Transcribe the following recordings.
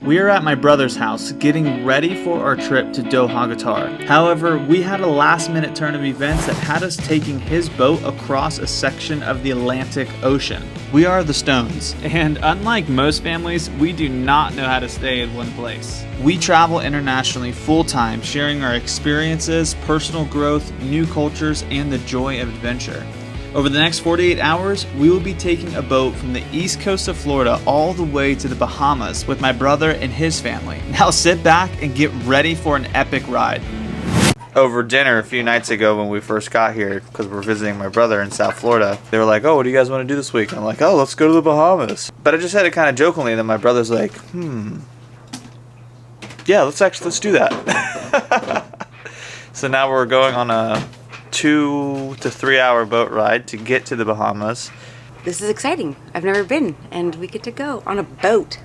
We are at my brother's house getting ready for our trip to Doha, Qatar. However, we had a last-minute turn of events that had us taking his boat across a section of the Atlantic Ocean. We are the Stones, and unlike most families, we do not know how to stay in one place. We travel internationally full-time, sharing our experiences, personal growth, new cultures, and the joy of adventure. Over the next 48 hours, we will be taking a boat from the east coast of Florida all the way to the Bahamas with my brother and his family. Now sit back and get ready for an epic ride. Over dinner a few nights ago when we first got here, because we're visiting my brother in South Florida, they were like, oh, what do you guys want to do this week? And I'm like, oh, let's go to the Bahamas. But I just said it kind of jokingly, and then my brother's like, yeah, let's do that. So now we're going on a 2 to 3 hour boat ride to get to the Bahamas. This is exciting. I've never been, and we get to go on a boat.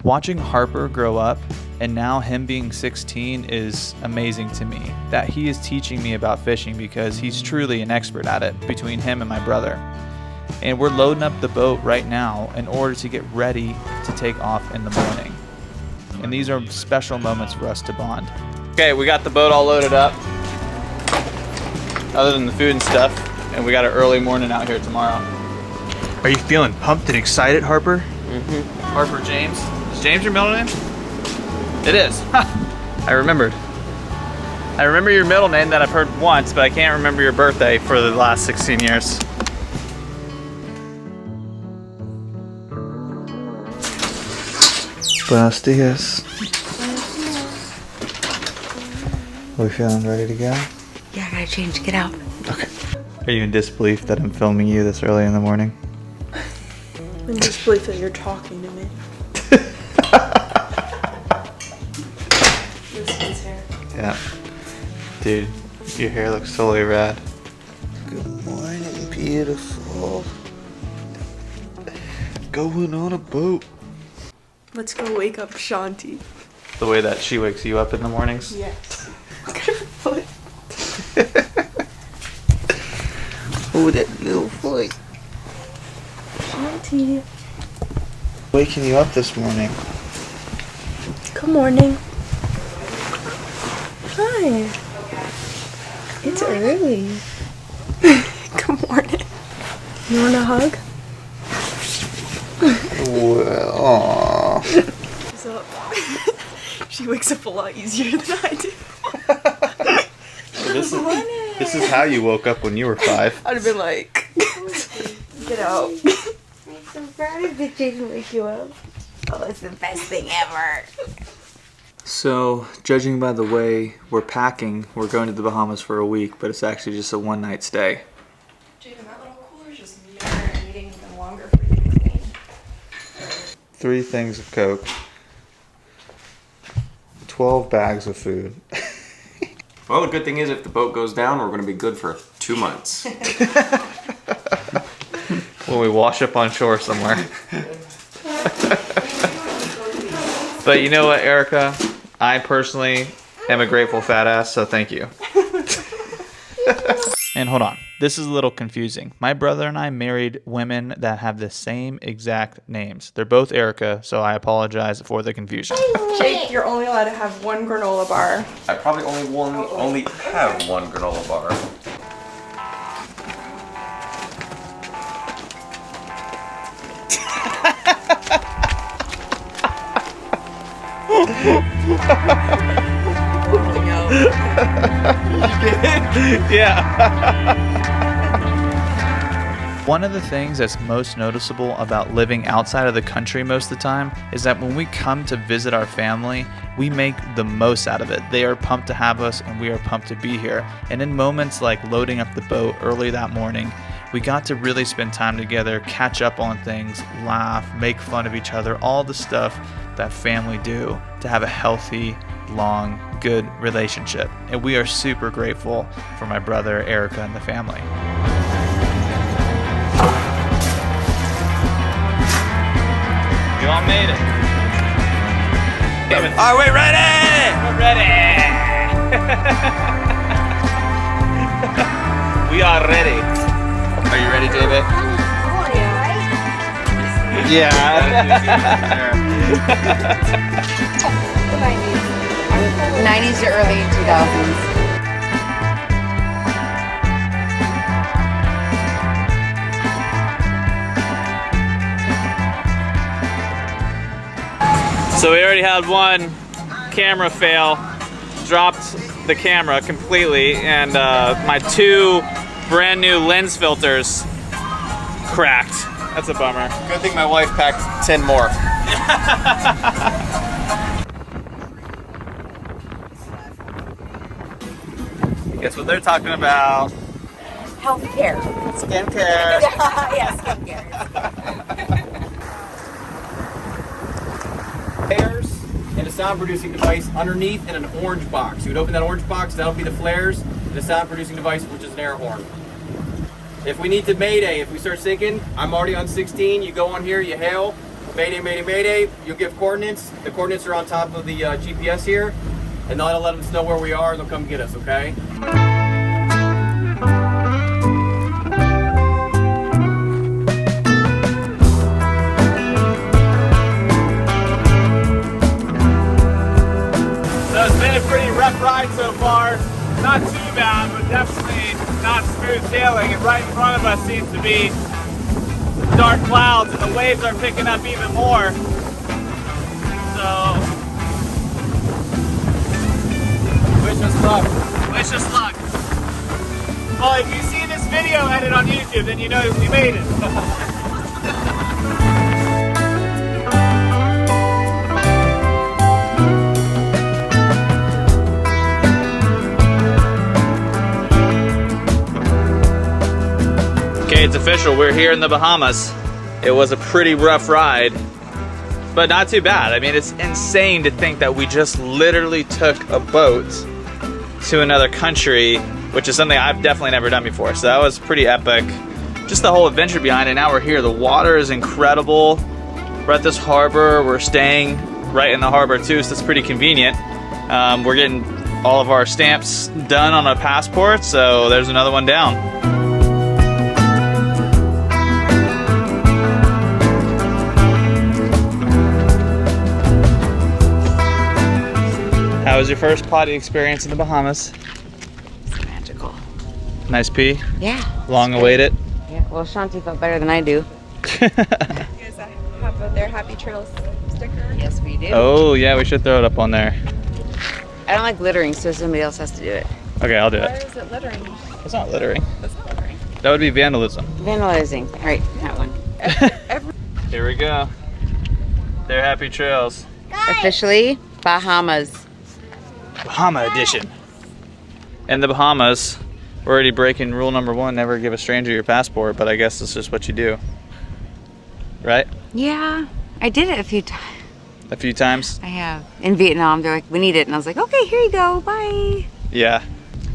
Watching Harper grow up and now him being 16 is amazing to me. That he is teaching me about fishing because he's truly an expert at it between him and my brother. And we're loading up the boat right now in order to get ready to take off in the morning. And these are special moments for us to bond. Okay, we got the boat all loaded up. Other than the food and stuff, and we got an early morning out here tomorrow. Are you feeling pumped and excited, Harper? Mm-hmm. Harper James. Is James your middle name? It is. I remembered. I remember your middle name that I've heard once, but I can't remember your birthday for the last 16 years. Buenos dias. Are we feeling ready to go? Yeah, I gotta change. Get out. Okay. Are you in disbelief that I'm filming you this early in the morning? In disbelief that you're talking to me. This kid's hair. Yeah. Dude, your hair looks totally rad. Good morning, beautiful. Going on a boat. Let's go wake up Shanti. The way that she wakes you up in the mornings? Yes. Look at her foot. Oh, that little foot. Shanti. Waking you up this morning. Good morning. Hi. It's early. Good morning. You want a hug? Well, aww. She's up. She wakes up a lot easier than I do. This is how you woke up when you were 5. I'd have been like, get out. I'm so proud of the chicken wake you up. Oh, it's the best thing ever. So, judging by the way we're packing, we're going to the Bahamas for a week, but it's actually just a one-night stay. Jaden, that little cooler's just needing even longer for you to clean. 3 things of Coke. 12 bags of food. Well, the good thing is if the boat goes down, we're going to be good for 2 months. When we wash up on shore somewhere. But you know what, Erica? I personally am a grateful fat ass, so thank you. And hold on. This is a little confusing. My brother and I married women that have the same exact names. They're both Erica, so I apologize for the confusion. Jake, you're only allowed to have one granola bar. I probably only have one granola bar. Yeah. One of the things that's most noticeable about living outside of the country most of the time is that when we come to visit our family, we make the most out of it. They are pumped to have us and we are pumped to be here. And in moments like loading up the boat early that morning, we got to really spend time together, catch up on things, laugh, make fun of each other, all the stuff that family do to have a healthy, long, good relationship. And we are super grateful for my brother, Erica, and the family. You all made it. Are we ready? We're ready. We are ready. Are you ready, David? Yeah. 90s to early 2000s. So we already had one camera fail, dropped the camera completely, and my 2 brand new lens filters cracked. That's a bummer. Good thing my wife packed 10 more. Guess what they're talking about? Healthcare. Skincare. Yeah, skincare. Flares and a sound producing device underneath in an orange box. You would open that orange box, that'll be the flares and a sound producing device, which is an air horn. If we need to mayday, if we start sinking, I'm already on 16, you go on here, you hail, mayday, mayday, mayday, you'll give coordinates. The coordinates are on top of the GPS here, and that'll let them know where we are, and they'll come get us, okay? So it's been a pretty rough ride so far. Not too bad, but definitely not smooth sailing. And right in front of us seems to be dark clouds, and the waves are picking up even more. So, Wish us luck. wish us luck. Well, if you see this video edited on YouTube, then you know we made it. Okay, it's official. We're here in the Bahamas. It was a pretty rough ride, but not too bad. I mean, it's insane to think that we just literally took a boat to another country, which is something I've definitely never done before. So that was pretty epic. Just the whole adventure behind it. Now we're here. The water is incredible. We're at this harbor. We're staying right in the harbor too, so it's pretty convenient. We're getting all of our stamps done on a passport, so there's another one down. How was your first potty experience in the Bahamas? It's magical. Nice pee? Yeah. Long awaited? Yeah. Well, Shanti felt better than I do. You guys have their Happy Trails sticker? Yes, we do. Oh yeah, we should throw it up on there. I don't like littering, so somebody else has to do it. Okay, I'll do Why it. is it littering? It's not littering. That's not littering. That would be vandalism. Vandalizing. All right, that one. Here we go. Their Happy Trails. Officially, Bahamas. Bahama edition. In the Bahamas, we're already breaking rule number 1, never give a stranger your passport, but I guess it's just what you do. Right? Yeah, I did it a few times. A few times? I have. In Vietnam, they're like, we need it. And I was like, okay, here you go, bye. Yeah.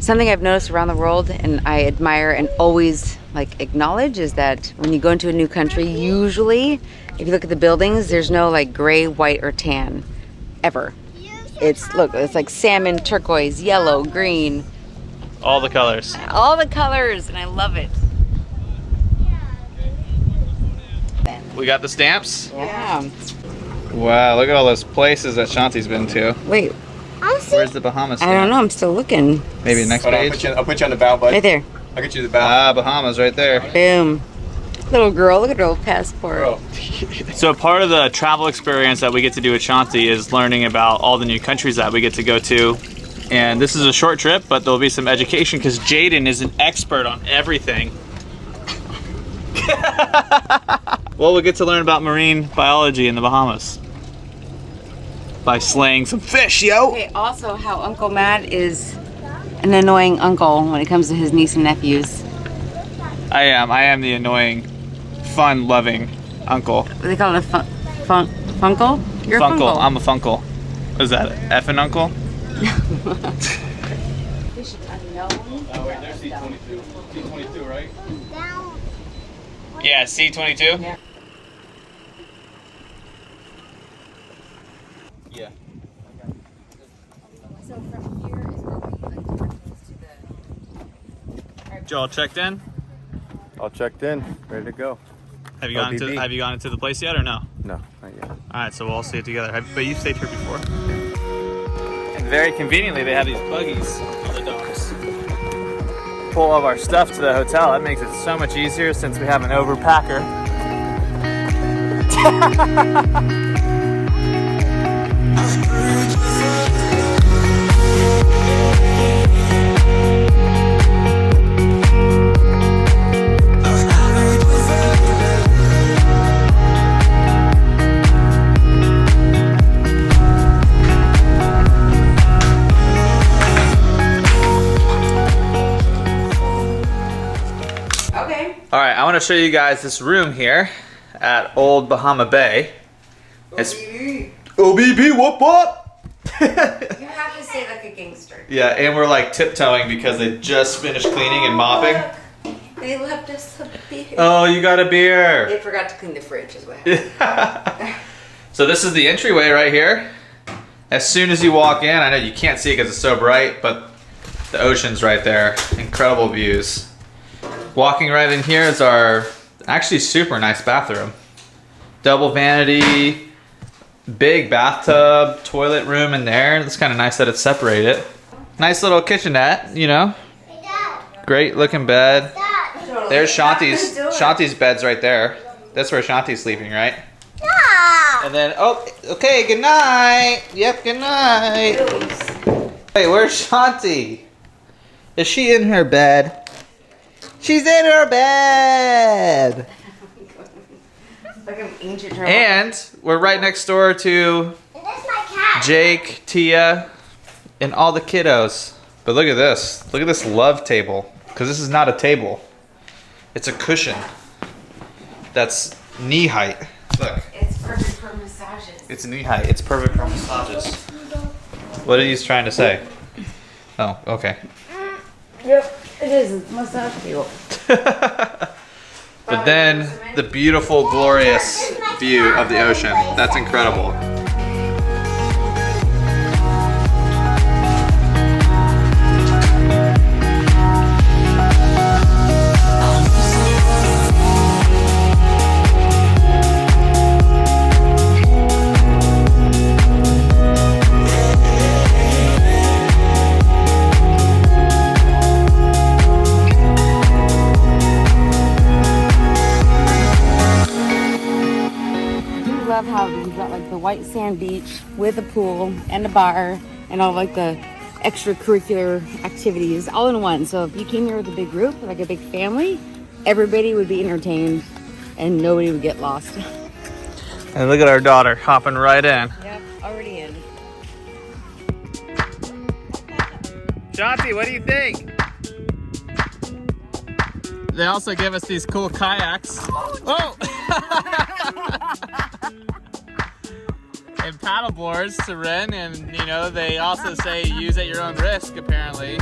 Something I've noticed around the world and I admire and always like acknowledge is that when you go into a new country, usually, if you look at the buildings, there's no like gray, white, or tan, ever. It's, look, it's like salmon, turquoise, yellow, green. All the colors. All the colors, and I love it. We got the stamps? Yeah. Wow, look at all those places that Shanti's been to. Wait, Where's the Bahamas I stamp? don't know, I'm still looking. Maybe next Hold on, page? I'll put you on the bow, bud. Right there. I'll get you the bow. Ah, Bahamas right there. Boom. Little girl, look at her old passport. Bro. So part of the travel experience that we get to do with Shanti is learning about all the new countries that we get to go to. And this is a short trip, but there'll be some education because Jaden is an expert on everything. Well, we get to learn about marine biology in the Bahamas by slaying some fish, yo! Okay, also how Uncle Matt is an annoying uncle when it comes to his niece and nephews. I am the annoying, fun-loving uncle. What do they call it, funkle? You're a Funkle. funkle. I'm a funkle. What is that? Effing uncle? Oh, wait, there's C22. C22, right? Yeah, C22? Yeah. Yeah. So from here is where we like close to the... Y'all checked in? All checked in, ready to go. Have you gone OBB. Have you gone into the place yet or no? No, not yet. All right, so we'll all see it together. But you've stayed here before. And very conveniently, they have these buggies on the docks. Pull all of our stuff to the hotel. That makes it so much easier since we have an overpacker. All right, I want to show you guys this room here at Old Bahama Bay. It's OBB, what? You have to say like a gangster. Yeah, and we're like tiptoeing because they just finished cleaning and mopping. Look, they left us a beer. Oh, you got a beer. They forgot to clean the fridge as well. So this is the entryway right here. As soon as you walk in, I know you can't see it because it's so bright, but the ocean's right there. Incredible views. Walking right in here is our actually super nice bathroom. Double vanity, big bathtub, toilet room in there. It's kind of nice that it's separated. Nice little kitchenette, you know. Great looking bed. There's Shanti's bed's right there. That's where Shanti's sleeping, right? Yeah. And then, oh, okay, good night. Yep, good night. Hey, where's Shanti? Is she in her bed? She's in her bed. Like an ancient turtle. And we're right next door to Jake, Tia, and all the kiddos. But look at this. Look at this love table. Because this is not a table. It's a cushion that's knee height. Look. It's perfect for massages. It's knee height. It's perfect for massages. What are you trying to say? Oh, okay. Yep, it is. It's massage table. But then the beautiful, glorious view of the ocean. That's incredible. Love how you've got like the white sand beach with a pool and a bar and all like the extracurricular activities all in one. So if you came here with a big group, like a big family, everybody would be entertained and nobody would get lost. And look at our daughter hopping right in. Yep, already in. Shanti, what do you think? They also give us these cool kayaks. Oh! And paddle boards to rent, and you know, they also say use at your own risk, apparently.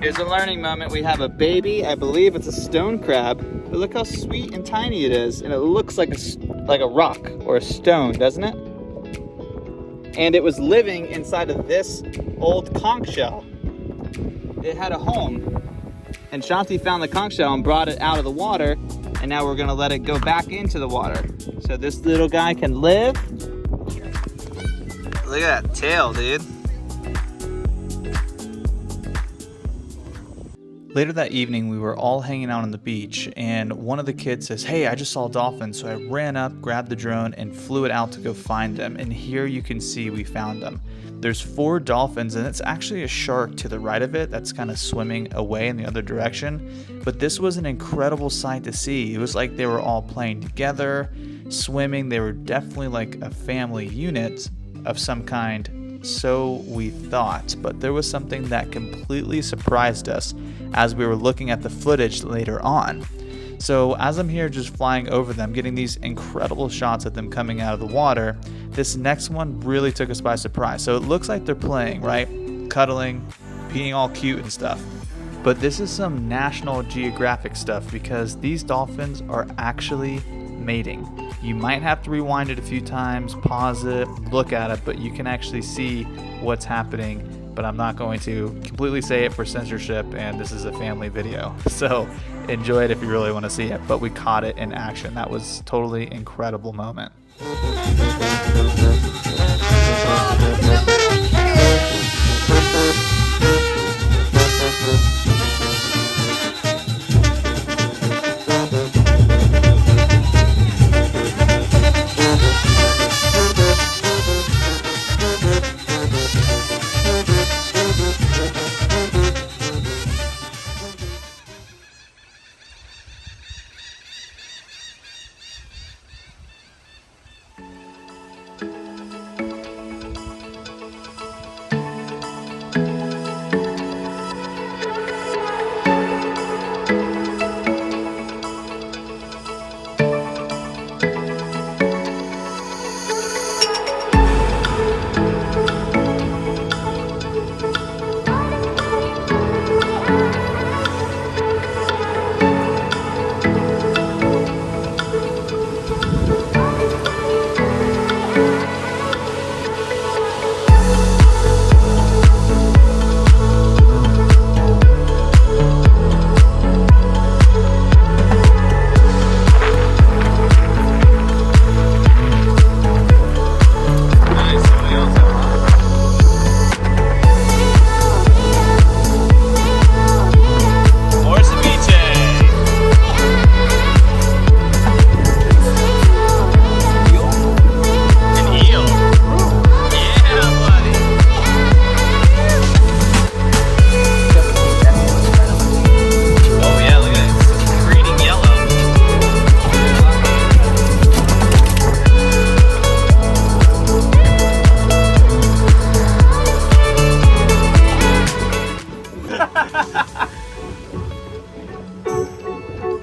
Here's a learning moment. We have a baby, I believe it's a stone crab, but look how sweet and tiny it is, and it looks like a rock or a stone, doesn't it? And it was living inside of this old conch shell. It had a home, and Shanti found the conch shell and brought it out of the water, and now we're gonna let it go back into the water. So this little guy can live. Look at that tail, dude. Later that evening, we were all hanging out on the beach, and one of the kids says, "Hey, I just saw a dolphin." So I ran up, grabbed the drone, and flew it out to go find them. And here you can see we found them. There's 4 dolphins, and it's actually a shark to the right of it that's kind of swimming away in the other direction. But this was an incredible sight to see. It was like they were all playing together, swimming. They were definitely like a family unit of some kind. So we thought, but there was something that completely surprised us as we were looking at the footage later on. So as I'm here just flying over them, getting these incredible shots of them coming out of the water, this next one really took us by surprise. So it looks like they're playing, right? Cuddling, being all cute and stuff. But this is some National Geographic stuff because these dolphins are actually mating. You might have to rewind it a few times, pause it, look at it, but you can actually see what's happening. But I'm not going to completely say it for censorship, and this is a family video. So enjoy it if you really want to see it. But we caught it in action. That was totally incredible moment.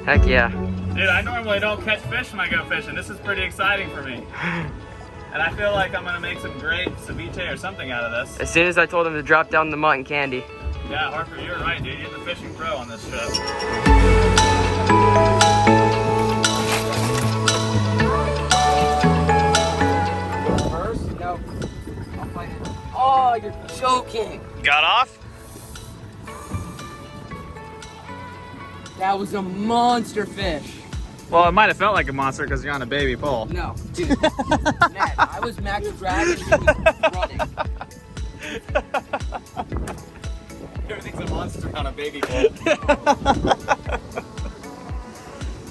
Heck yeah. Dude, I normally don't catch fish when I go fishing. This is pretty exciting for me. And I feel like I'm gonna make some great ceviche or something out of this. As soon as I told him to drop down the mutton candy. Yeah, Harper, you're right, dude. You're the fishing pro on this trip. First? No. I'll fight it. Oh, you're joking. Got off? That was a monster fish. Well, it might have felt like a monster because you're on a baby pole. No, dude. Matt, I was Max Dragon. He was running. Everything's a monster on a baby pole.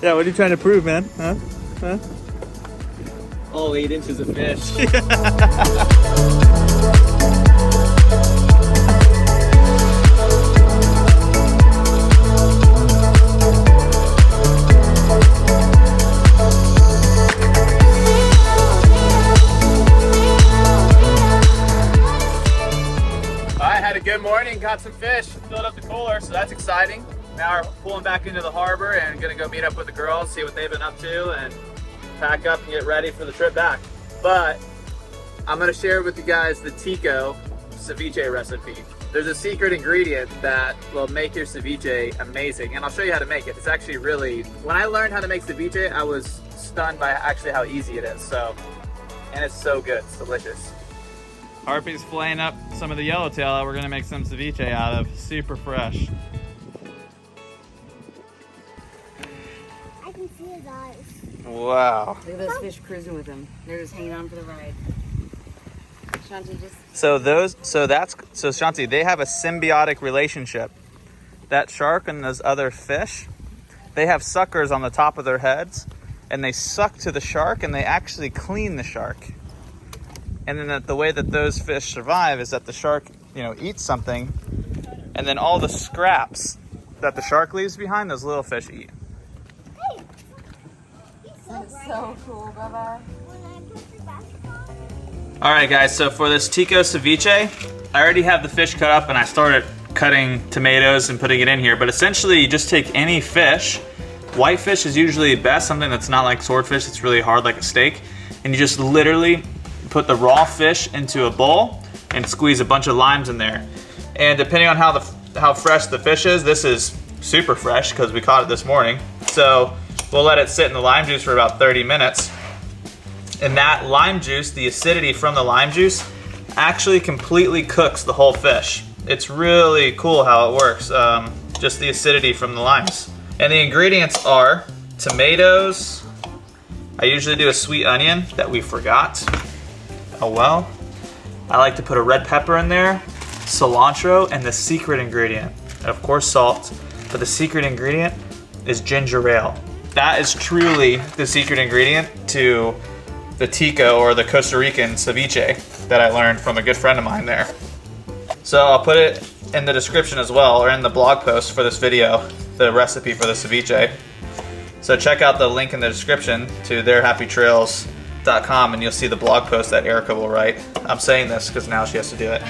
Yeah, what are you trying to prove, man? Huh? All 8 inches of fish. Good morning, got some fish, filled up the cooler, so that's exciting. Now we're pulling back into the harbor and gonna go meet up with the girls, see what they've been up to, and pack up and get ready for the trip back. But I'm gonna share with you guys the Tico ceviche recipe. There's a secret ingredient that will make your ceviche amazing, and I'll show you how to make it. It's actually really, when I learned how to make ceviche, I was stunned by actually how easy it is. And it's so good, it's delicious. Harpy's flaying up some of the yellowtail that we're gonna make some ceviche out of. Super fresh. I can see his eyes. Wow. Look at those fish cruising with him. They're just hanging on for the ride. Shanti just... So Shanti, they have a symbiotic relationship. That shark and those other fish, they have suckers on the top of their heads, and they suck to the shark and they actually clean the shark. And then the way that those fish survive is that the shark, eats something, and then all the scraps that the shark leaves behind, those little fish eat. Hey! That's so cool, Baba. All right, guys, so for this Tico ceviche, I already have the fish cut up and I started cutting tomatoes and putting it in here, but essentially you just take any fish. White fish is usually best, something that's not like swordfish, it's really hard like a steak, and you just literally put the raw fish into a bowl and squeeze a bunch of limes in there. And depending on how fresh the fish is, this is super fresh because we caught it this morning. So We'll let it sit in the lime juice for about 30 minutes. And that lime juice, the acidity from the lime juice, actually completely cooks the whole fish. It's really cool how it works, just the acidity from the limes. And the ingredients are tomatoes. I usually do a sweet onion that we forgot. Oh well. I like to put a red pepper in there, cilantro, and the secret ingredient, and of course salt, but the secret ingredient is ginger ale. That is truly the secret ingredient to the Tico, or the Costa Rican ceviche, that I learned from a good friend of mine there. So I'll put it in the description as well, or in the blog post for this video, the recipe for the ceviche. So check out the link in the description to theirhappytrails.com and you'll see the blog post that Erica will write. I'm saying this because now she has to do it.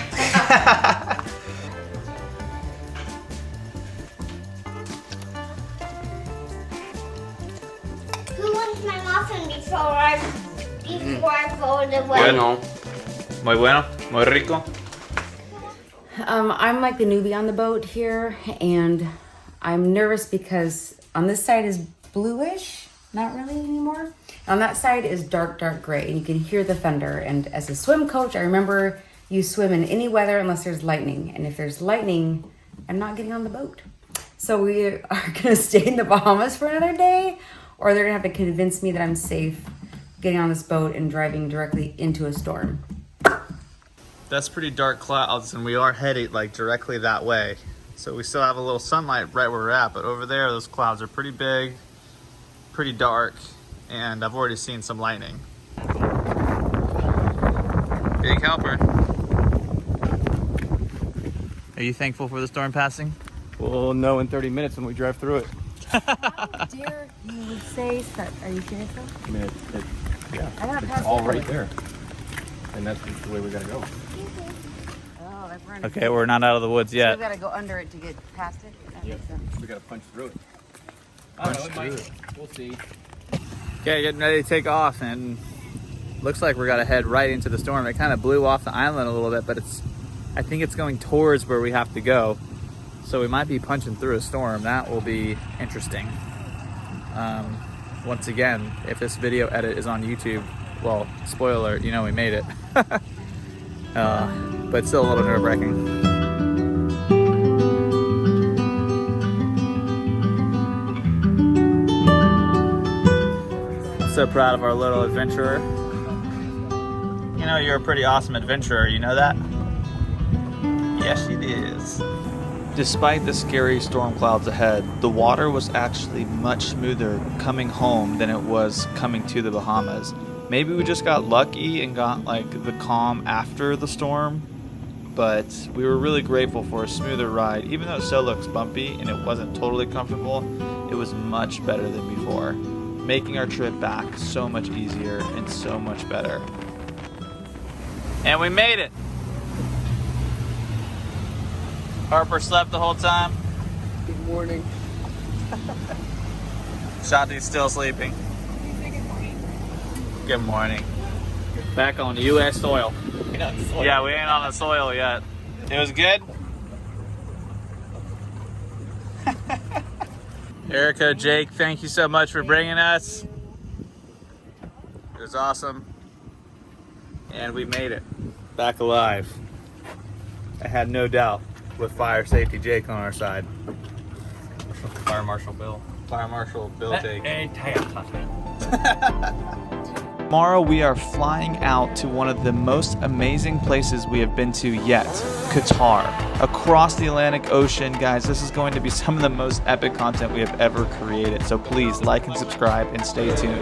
Who wants my muffin before I throw it away? Bueno. Muy bueno, muy rico. I'm like the newbie on the boat here, and I'm nervous because on this side is bluish, not really anymore. On that side is dark gray, and you can hear the thunder. And as a swim coach, I remember you swim in any weather unless there's lightning. And if there's lightning, I'm not getting on the boat. So we are gonna stay in the Bahamas for another day, or they're gonna have to convince me that I'm safe getting on this boat and driving directly into a storm. That's pretty dark clouds, and we are headed like directly that way. So we still have a little sunlight right where we're at, but over there, those clouds are pretty big, pretty dark, and I've already seen some lightning. Big helper. Are you thankful for the storm passing? We'll know in 30 minutes when we drive through it. How dare you say that? Are you serious though? I mean, yeah, I wanna pass it's all it right over. there. And that's just the way we gotta go. Oh, that's running. Okay, we're not out of the woods We've yet. got to go under it to get past it. That makes sense. We gotta punch through it. I don't know, it might. We'll see. Okay, getting ready to take off, and looks like we're gonna head right into the storm. It kind of blew off the island a little bit, but I think it's going towards where we have to go. So we might be punching through a storm. That will be interesting. Once again, if this video edit is on YouTube, well, spoiler alert, you know we made it. But still a little nerve-wracking. So proud of our little adventurer. You know, you're a pretty awesome adventurer, you know that? Yes, she is. Despite the scary storm clouds ahead, the water was actually much smoother coming home than it was coming to the Bahamas. Maybe we just got lucky and got like the calm after the storm, but we were really grateful for a smoother ride. Even though it still looks bumpy and it wasn't totally comfortable, it was much better than before, making our trip back so much easier and so much better. And we made it! Harper slept the whole time. Good morning. Shanti's still sleeping. Good morning. Back on U.S. soil. Yeah, we ain't on the soil yet. It was good? Erica, Jake, thank you so much for bringing us. It was awesome. And we made it. Back alive. I had no doubt with Fire Safety Jake on our side. Fire Marshal Bill. Fire Marshal Bill Jake. Tomorrow we are flying out to one of the most amazing places we have been to yet, Qatar. Across the Atlantic Ocean, guys, this is going to be some of the most epic content we have ever created. So please like and subscribe and stay tuned.